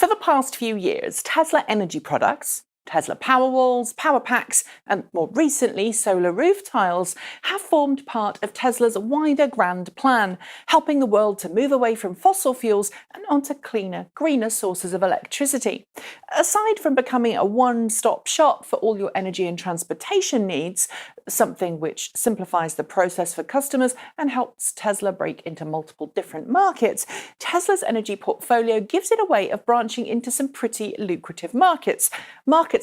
For the past few years, Tesla energy products, Tesla Powerwalls, Power Packs, and more recently solar roof tiles have formed part of Tesla's wider grand plan, helping the world to move away from fossil fuels and onto cleaner, greener sources of electricity. Aside from becoming a one-stop shop for all your energy and transportation needs, something which simplifies the process for customers and helps Tesla break into multiple different markets, Tesla's energy portfolio gives it a way of branching into some pretty lucrative markets,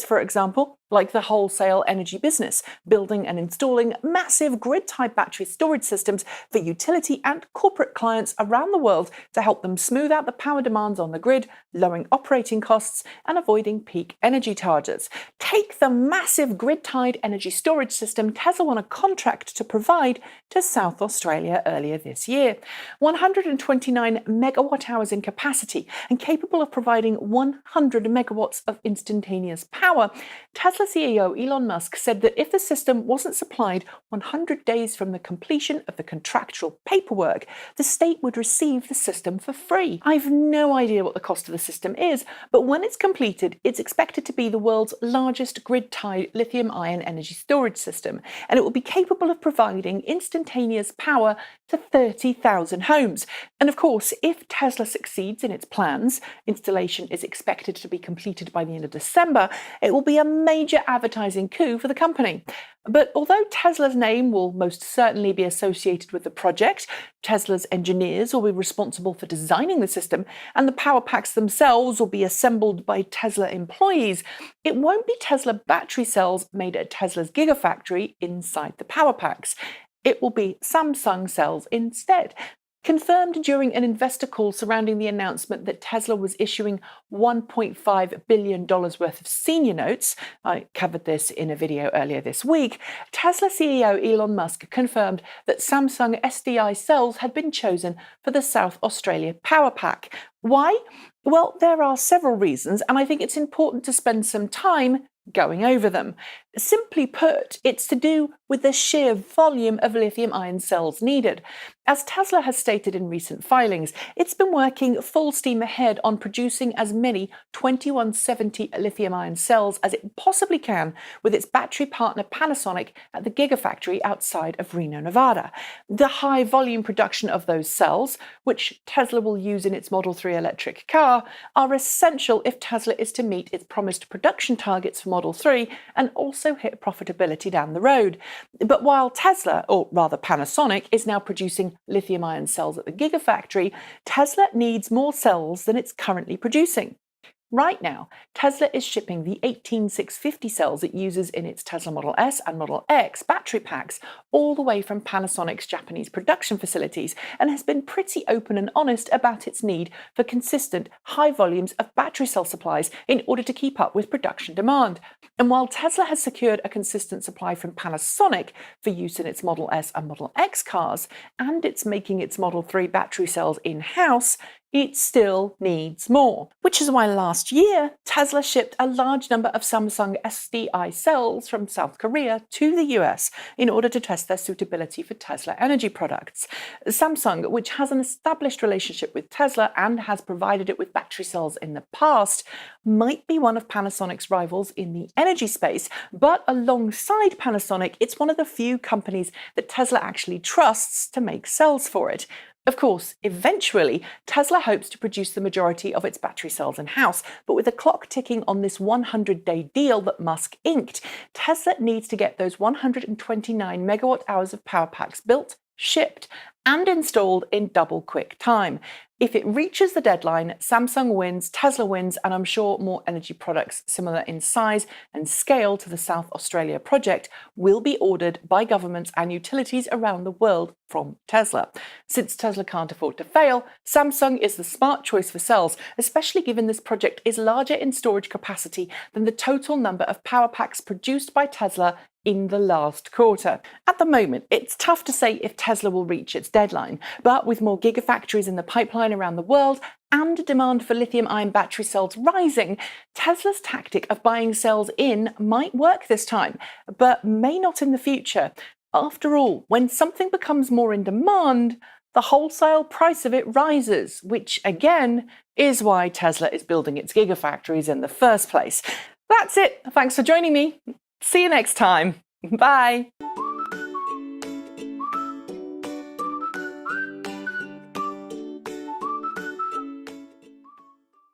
for example, like the wholesale energy business, building and installing massive grid-tied battery storage systems for utility and corporate clients around the world to help them smooth out the power demands on the grid, lowering operating costs and avoiding peak energy charges. Take the massive grid-tied energy storage system Tesla won a contract to provide to South Australia earlier this year. 129 megawatt hours in capacity and capable of providing 100 megawatts of instantaneous power, Tesla CEO Elon Musk said that if the system wasn't supplied 100 days from the completion of the contractual paperwork, the state would receive the system for free. I've no idea what the cost of the system is, but when it's completed, it's expected to be the world's largest grid-tied lithium-ion energy storage system, and it will be capable of providing instantaneous power to 30,000 homes. And of course, if Tesla succeeds in its plans, installation is expected to be completed by the end of December, it will be a major advertising coup for the company. But although Tesla's name will most certainly be associated with the project, Tesla's engineers will be responsible for designing the system, and the power packs themselves will be assembled by Tesla employees, it won't be Tesla battery cells made at Tesla's Gigafactory inside the power packs. It will be Samsung cells instead. Confirmed during an investor call surrounding the announcement that Tesla was issuing $1.5 billion worth of senior notes, I covered this in a video earlier this week, Tesla CEO Elon Musk confirmed that Samsung SDI cells had been chosen for the South Australia Power Pack. Why? Well, there are several reasons, and I think it's important to spend some time going over them. Simply put, it's to do with the sheer volume of lithium-ion cells needed. As Tesla has stated in recent filings, it's been working full steam ahead on producing as many 2170 lithium-ion cells as it possibly can with its battery partner Panasonic at the Gigafactory outside of Reno, Nevada. The high volume production of those cells, which Tesla will use in its Model 3 electric car, are essential if Tesla is to meet its promised production targets for Model 3 and also hit profitability down the road. But while Tesla, or rather Panasonic, is now producing lithium-ion cells at the Gigafactory, Tesla needs more cells than it's currently producing. Right now, Tesla is shipping the 18650 cells it uses in its Tesla Model S and Model X battery packs all the way from Panasonic's Japanese production facilities and has been pretty open and honest about its need for consistent, high volumes of battery cell supplies in order to keep up with production demand. And while Tesla has secured a consistent supply from Panasonic for use in its Model S and Model X cars, and it's making its Model 3 battery cells in-house, it still needs more. Which is why last year, Tesla shipped a large number of Samsung SDI cells from South Korea to the US in order to test their suitability for Tesla energy products. Samsung, which has an established relationship with Tesla and has provided it with battery cells in the past, might be one of Panasonic's rivals in the energy space, but alongside Panasonic, it's one of the few companies that Tesla actually trusts to make cells for it. Of course, eventually, Tesla hopes to produce the majority of its battery cells in-house, but with the clock ticking on this 100-day deal that Musk inked, Tesla needs to get those 129 megawatt hours of power packs built, shipped, and installed in double quick time. If it reaches the deadline, Samsung wins, Tesla wins, and I'm sure more energy products similar in size and scale to the South Australia project will be ordered by governments and utilities around the world from Tesla. Since Tesla can't afford to fail, Samsung is the smart choice for cells, especially given this project is larger in storage capacity than the total number of power packs produced by Tesla in the last quarter. At the moment, it's tough to say if Tesla will reach its deadline, but with more gigafactories in the pipeline around the world and demand for lithium-ion battery cells rising, Tesla's tactic of buying cells in might work this time, but may not in the future. After all, when something becomes more in demand, the wholesale price of it rises, which again is why Tesla is building its gigafactories in the first place. That's it. Thanks for joining me. See you next time. Bye.